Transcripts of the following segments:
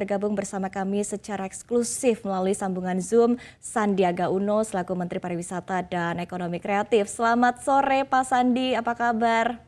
Bergabung bersama kami secara eksklusif melalui sambungan Zoom, Sandiaga Uno selaku Menteri Pariwisata dan Ekonomi Kreatif. Selamat sore Pak Sandi, apa kabar?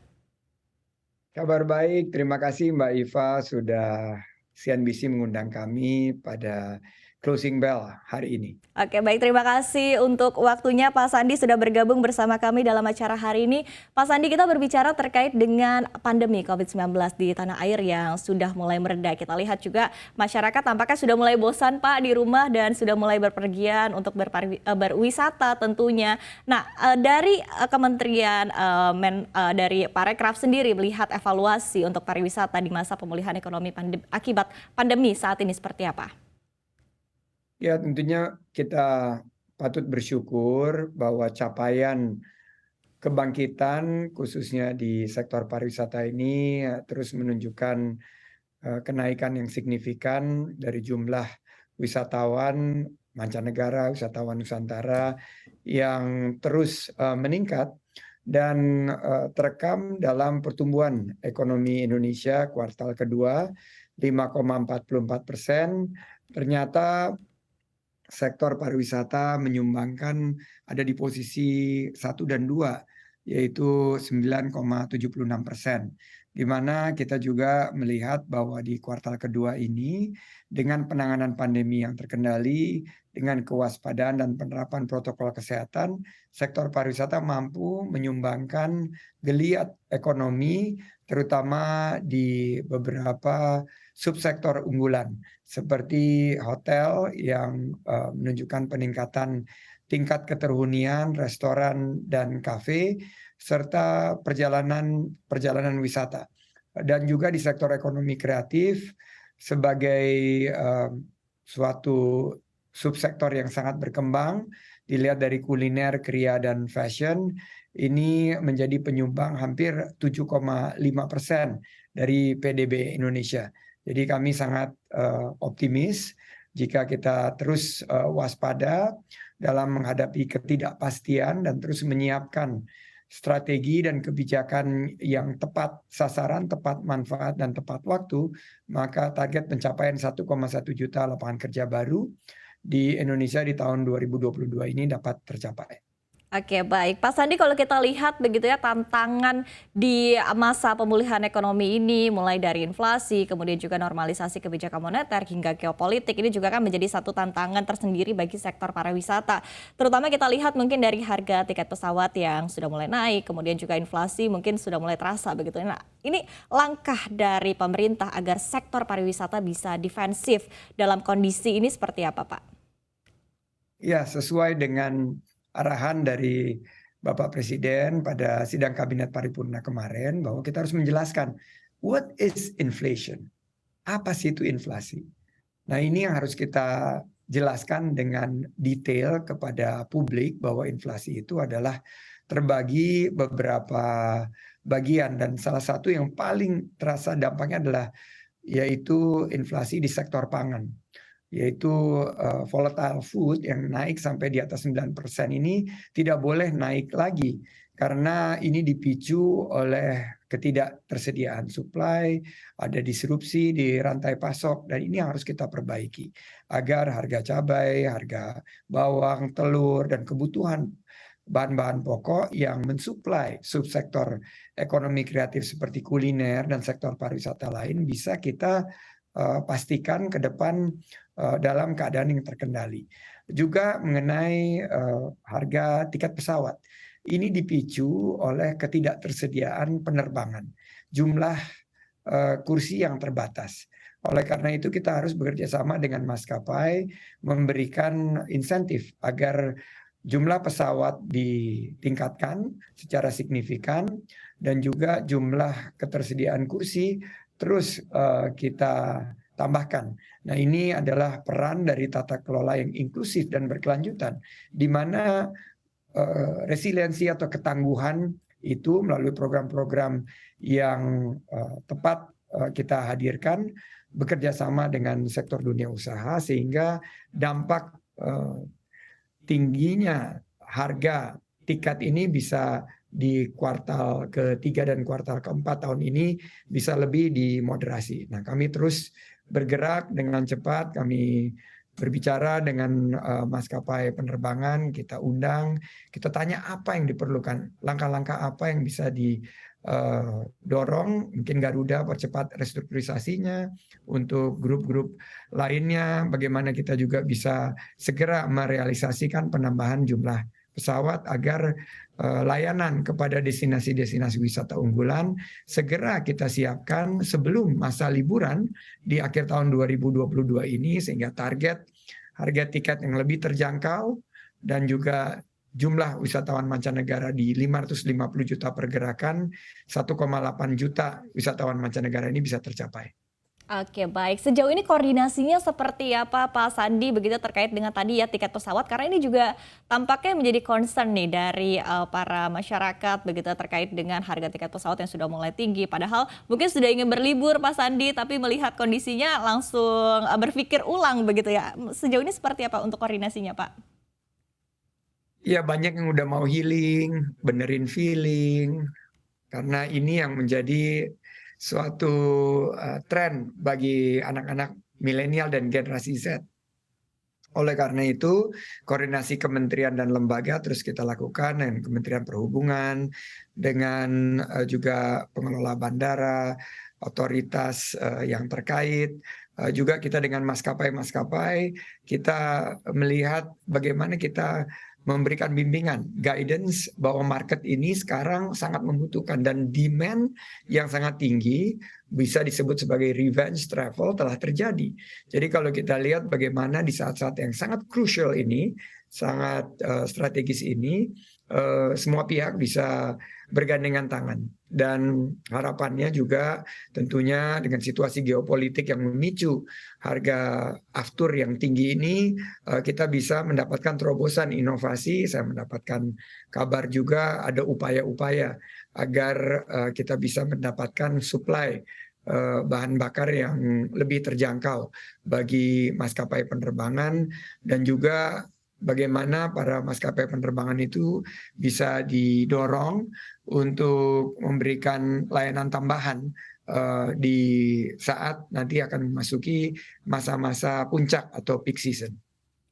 Kabar baik, terima kasih Mbak Iva sudah CNBC mengundang kami pada closing bell hari ini. Oke, baik, terima kasih untuk waktunya Pak Sandi sudah bergabung bersama kami dalam acara hari ini. Pak Sandi, kita berbicara terkait dengan pandemi COVID-19 di tanah air yang sudah mulai mereda. Kita lihat juga masyarakat tampaknya sudah mulai bosan Pak di rumah dan sudah mulai berpergian untuk berwisata tentunya. Nah, dari Kementerian dari Parekraf sendiri melihat evaluasi untuk pariwisata di masa pemulihan ekonomi akibat pandemi saat ini seperti apa? Ya, tentunya kita patut bersyukur bahwa capaian kebangkitan khususnya di sektor pariwisata ini terus menunjukkan kenaikan yang signifikan dari jumlah wisatawan mancanegara, wisatawan Nusantara yang terus meningkat dan terekam dalam pertumbuhan ekonomi Indonesia kuartal kedua 5,44%. Ternyata sektor pariwisata menyumbangkan ada di posisi 1 dan 2, yaitu 9,76%. Di mana kita juga melihat bahwa di kuartal kedua ini dengan penanganan pandemi yang terkendali, dengan kewaspadaan dan penerapan protokol kesehatan, sektor pariwisata mampu menyumbangkan geliat ekonomi terutama di beberapa subsektor unggulan seperti hotel yang menunjukkan peningkatan tingkat keterhunian, restoran dan kafe, serta perjalanan wisata. Dan juga di sektor ekonomi kreatif sebagai suatu subsektor yang sangat berkembang, dilihat dari kuliner, kria dan fashion, ini menjadi penyumbang hampir 7,5% dari PDB Indonesia. Jadi kami sangat optimis jika kita terus waspada dalam menghadapi ketidakpastian dan terus menyiapkan strategi dan kebijakan yang tepat sasaran, tepat manfaat dan tepat waktu, maka target pencapaian 1,1 juta lapangan kerja baru di Indonesia di tahun 2022 ini dapat tercapai. Oke, baik. Pak Sandi, kalau kita lihat begitu ya tantangan di masa pemulihan ekonomi ini mulai dari inflasi, kemudian juga normalisasi kebijakan moneter hingga geopolitik, ini juga kan menjadi satu tantangan tersendiri bagi sektor pariwisata. Terutama kita lihat mungkin dari harga tiket pesawat yang sudah mulai naik, kemudian juga inflasi mungkin sudah mulai terasa begitu. Nah, ini langkah dari pemerintah agar sektor pariwisata bisa defensif dalam kondisi ini seperti apa, Pak? Ya, sesuai dengan arahan dari Bapak Presiden pada sidang Kabinet Paripurna kemarin bahwa kita harus menjelaskan what is inflation? Apa sih itu inflasi? Nah, ini yang harus kita jelaskan dengan detail kepada publik bahwa inflasi itu adalah terbagi beberapa bagian dan salah satu yang paling terasa dampaknya adalah yaitu inflasi di sektor pangan, yaitu volatile food yang naik sampai di atas 9% ini tidak boleh naik lagi karena ini dipicu oleh ketidaktersediaan supply, ada disrupsi di rantai pasok dan ini harus kita perbaiki agar harga cabai, harga bawang, telur dan kebutuhan bahan-bahan pokok yang mensuplai subsektor ekonomi kreatif seperti kuliner dan sektor pariwisata lain bisa kita pastikan ke depan dalam keadaan yang terkendali. Juga mengenai harga tiket pesawat. Ini dipicu oleh ketidaktersediaan penerbangan. Jumlah kursi yang terbatas. Oleh karena itu kita harus bekerja sama dengan maskapai memberikan insentif agar jumlah pesawat ditingkatkan secara signifikan dan juga jumlah ketersediaan kursi terus kita tambahkan. Nah, ini adalah peran dari tata kelola yang inklusif dan berkelanjutan, di mana resiliensi atau ketangguhan itu melalui program-program yang tepat kita hadirkan bekerja sama dengan sektor dunia usaha sehingga dampak tingginya harga tiket ini bisa di kuartal ketiga dan kuartal keempat tahun ini bisa lebih dimoderasi. Nah, kami terus bergerak dengan cepat. Kami berbicara dengan maskapai penerbangan, kita undang, kita tanya apa yang diperlukan, langkah-langkah apa yang bisa didorong, mungkin Garuda percepat restrukturisasinya, untuk grup-grup lainnya, bagaimana kita juga bisa segera merealisasikan penambahan jumlah pesawat agar layanan kepada destinasi-destinasi wisata unggulan segera kita siapkan sebelum masa liburan di akhir tahun 2022 ini, sehingga target harga tiket yang lebih terjangkau dan juga jumlah wisatawan mancanegara di 550 juta pergerakan, 1,8 juta wisatawan mancanegara ini bisa tercapai. Oke, baik. Sejauh ini koordinasinya seperti apa Pak Sandi begitu terkait dengan tadi ya tiket pesawat? Karena ini juga tampaknya menjadi concern nih dari para masyarakat begitu terkait dengan harga tiket pesawat yang sudah mulai tinggi. Padahal mungkin sudah ingin berlibur Pak Sandi, tapi melihat kondisinya langsung berpikir ulang begitu ya. Sejauh ini seperti apa untuk koordinasinya Pak? Ya, banyak yang udah mau healing, benerin feeling, karena ini yang menjadi suatu tren bagi anak-anak milenial dan generasi Z. Oleh karena itu, koordinasi kementerian dan lembaga terus kita lakukan dengan Kementerian Perhubungan, dengan juga pengelola bandara, otoritas yang terkait, juga kita dengan maskapai-maskapai, kita melihat bagaimana kita memberikan bimbingan, guidance bahwa market ini sekarang sangat membutuhkan dan demand yang sangat tinggi, bisa disebut sebagai revenge travel telah terjadi. Jadi kalau kita lihat bagaimana di saat-saat yang sangat crucial ini, sangat strategis ini, semua pihak bisa bergandengan tangan. Dan harapannya juga tentunya dengan situasi geopolitik yang memicu harga aftur yang tinggi ini, kita bisa mendapatkan terobosan inovasi. Saya mendapatkan kabar juga ada upaya-upaya agar kita bisa mendapatkan supply bahan bakar yang lebih terjangkau bagi maskapai penerbangan, dan juga bagaimana para maskapai penerbangan itu bisa didorong untuk memberikan layanan tambahan di saat nanti akan memasuki masa-masa puncak atau peak season.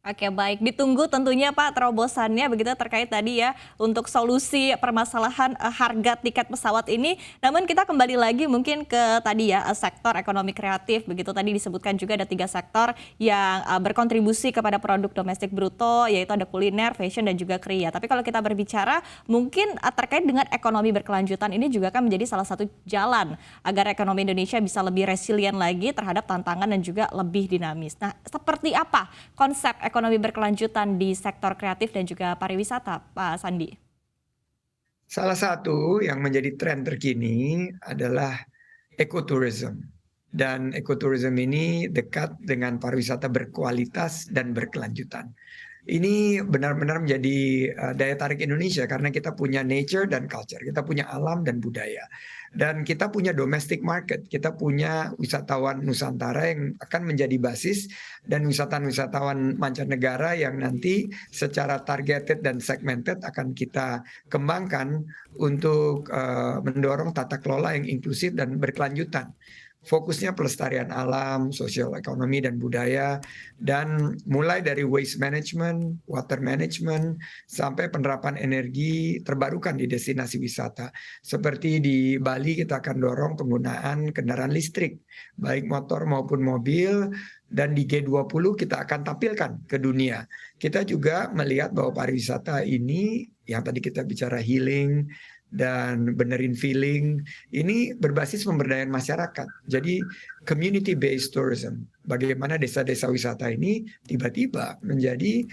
Oke, baik. Ditunggu tentunya Pak terobosannya begitu terkait tadi ya untuk solusi permasalahan harga tiket pesawat ini. Namun kita kembali lagi mungkin ke tadi ya sektor ekonomi kreatif begitu, tadi disebutkan juga ada 3 sektor yang berkontribusi kepada produk domestik bruto, yaitu ada kuliner, fashion dan juga kriya. Tapi kalau kita berbicara mungkin terkait dengan ekonomi berkelanjutan ini juga kan menjadi salah satu jalan agar ekonomi Indonesia bisa lebih resilient lagi terhadap tantangan dan juga lebih dinamis. Nah, seperti apa konsep ekonomi berkelanjutan di sektor kreatif dan juga pariwisata, Pak Sandi? Salah satu yang menjadi tren terkini adalah ekoturism. Dan ekoturism ini dekat dengan pariwisata berkualitas dan berkelanjutan. Ini benar-benar menjadi daya tarik Indonesia karena kita punya nature dan culture, kita punya alam dan budaya. Dan kita punya domestic market, kita punya wisatawan Nusantara yang akan menjadi basis, dan wisatawan-wisatawan mancanegara yang nanti secara targeted dan segmented akan kita kembangkan untuk mendorong tata kelola yang inklusif dan berkelanjutan. Fokusnya pelestarian alam, sosial ekonomi dan budaya, dan mulai dari waste management, water management, sampai penerapan energi terbarukan di destinasi wisata. Seperti di Bali kita akan dorong penggunaan kendaraan listrik, baik motor maupun mobil, dan di G20 kita akan tampilkan ke dunia. Kita juga melihat bahwa pariwisata ini, yang tadi kita bicara healing, dan benerin feeling, ini berbasis pemberdayaan masyarakat. Jadi community based tourism. Bagaimana desa-desa wisata ini tiba-tiba menjadi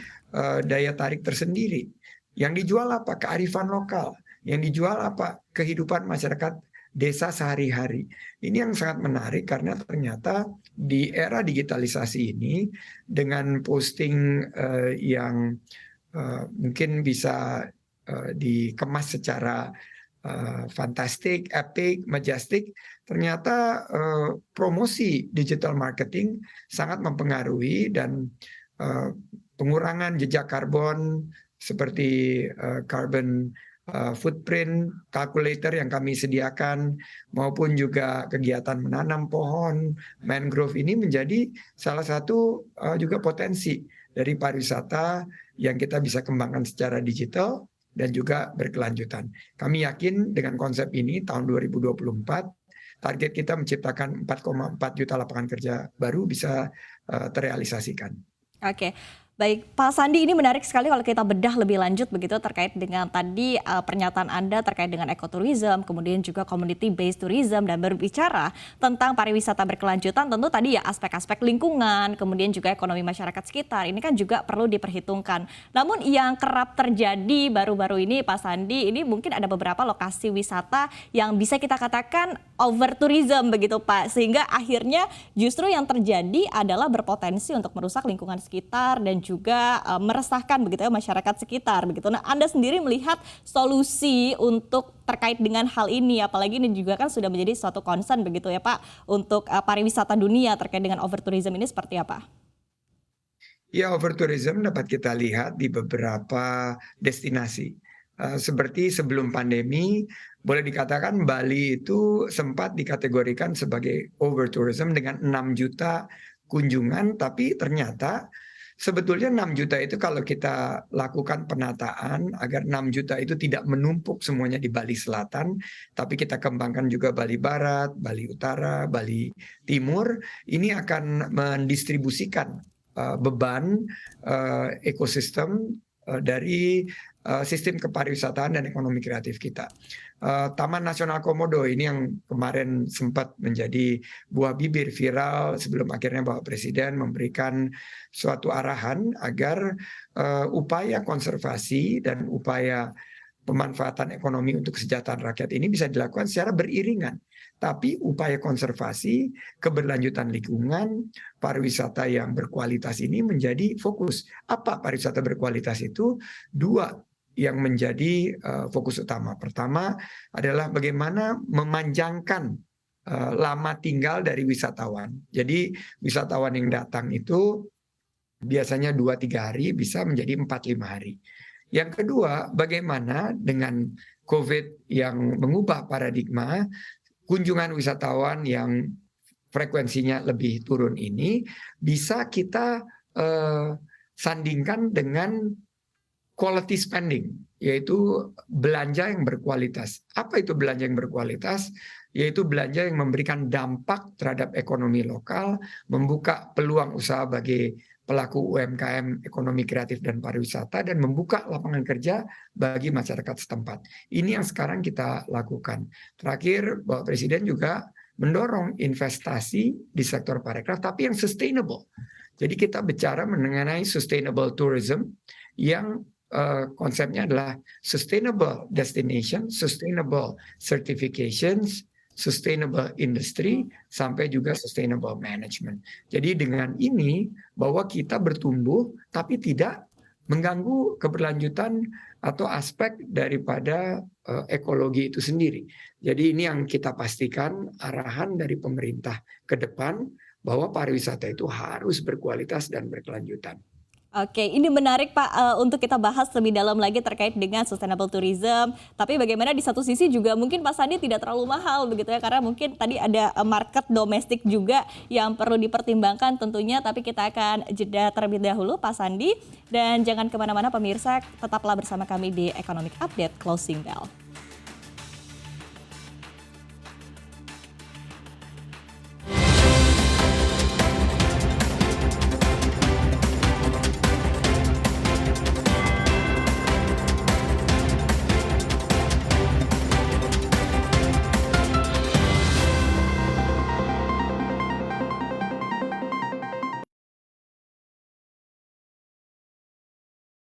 daya tarik tersendiri. Yang dijual apa? Kearifan lokal. Yang dijual apa? Kehidupan masyarakat desa sehari-hari. Ini yang sangat menarik karena ternyata di era digitalisasi ini dengan posting yang mungkin bisa dikemas secara fantastic, epic, majestic, ternyata promosi digital marketing sangat mempengaruhi, dan pengurangan jejak karbon seperti carbon footprint calculator yang kami sediakan, maupun juga kegiatan menanam pohon mangrove ini menjadi salah satu juga potensi dari pariwisata yang kita bisa kembangkan secara digital dan juga berkelanjutan. Kami yakin dengan konsep ini tahun 2024 target kita menciptakan 4,4 juta lapangan kerja baru bisa terrealisasikan. Oke, baik Pak Sandi, ini menarik sekali kalau kita bedah lebih lanjut begitu terkait dengan tadi pernyataan Anda terkait dengan ekoturism, kemudian juga community based tourism, dan berbicara tentang pariwisata berkelanjutan, tentu tadi ya aspek-aspek lingkungan, kemudian juga ekonomi masyarakat sekitar, ini kan juga perlu diperhitungkan. Namun yang kerap terjadi baru-baru ini Pak Sandi, ini mungkin ada beberapa lokasi wisata yang bisa kita katakan over tourism begitu Pak, sehingga akhirnya justru yang terjadi adalah berpotensi untuk merusak lingkungan sekitar dan juga meresahkan begitu ya masyarakat sekitar begitu. Nah, Anda sendiri melihat solusi untuk terkait dengan hal ini, apalagi ini juga kan sudah menjadi suatu concern begitu ya Pak untuk pariwisata dunia terkait dengan overtourism ini seperti apa? Ya, overtourism dapat kita lihat di beberapa destinasi. Seperti sebelum pandemi, boleh dikatakan Bali itu sempat dikategorikan sebagai overtourism dengan 6 juta kunjungan, tapi ternyata sebetulnya 6 juta itu kalau kita lakukan penataan agar 6 juta itu tidak menumpuk semuanya di Bali Selatan, tapi kita kembangkan juga Bali Barat, Bali Utara, Bali Timur, ini akan mendistribusikan beban ekosistem dari sistem kepariwisataan dan ekonomi kreatif kita. Taman Nasional Komodo ini yang kemarin sempat menjadi buah bibir viral sebelum akhirnya Bapak Presiden memberikan suatu arahan agar upaya konservasi dan upaya pemanfaatan ekonomi untuk kesejahteraan rakyat ini bisa dilakukan secara beriringan. Tapi upaya konservasi, keberlanjutan lingkungan, pariwisata yang berkualitas ini menjadi fokus. Apa pariwisata berkualitas itu? Dua yang menjadi fokus utama. Pertama adalah bagaimana memanjangkan lama tinggal dari wisatawan. Jadi wisatawan yang datang itu biasanya 2-3 hari bisa menjadi 4-5 hari. Yang kedua, bagaimana dengan COVID yang mengubah paradigma, kunjungan wisatawan yang frekuensinya lebih turun ini bisa kita sandingkan dengan quality spending, yaitu belanja yang berkualitas. Apa itu belanja yang berkualitas? Yaitu belanja yang memberikan dampak terhadap ekonomi lokal, membuka peluang usaha bagi pelaku UMKM ekonomi kreatif dan pariwisata, dan membuka lapangan kerja bagi masyarakat setempat. Ini yang sekarang kita lakukan. Terakhir, Bapak Presiden juga mendorong investasi di sektor pariwisata, tapi yang sustainable. Jadi kita bicara mengenai sustainable tourism yang konsepnya adalah sustainable destination, sustainable certifications, sustainable industry, sampai juga sustainable management. Jadi dengan ini bahwa kita bertumbuh tapi tidak mengganggu keberlanjutan atau aspek daripada ekologi itu sendiri. Jadi ini yang kita pastikan arahan dari pemerintah ke depan bahwa pariwisata itu harus berkualitas dan berkelanjutan. Oke, ini menarik Pak untuk kita bahas lebih dalam lagi terkait dengan sustainable tourism. Tapi bagaimana di satu sisi juga mungkin Pak Sandi tidak terlalu mahal begitu ya, karena mungkin tadi ada market domestik juga yang perlu dipertimbangkan tentunya. Tapi kita akan jeda terlebih dahulu Pak Sandi, dan jangan kemana-mana pemirsa, tetaplah bersama kami di Economic Update Closing Bell.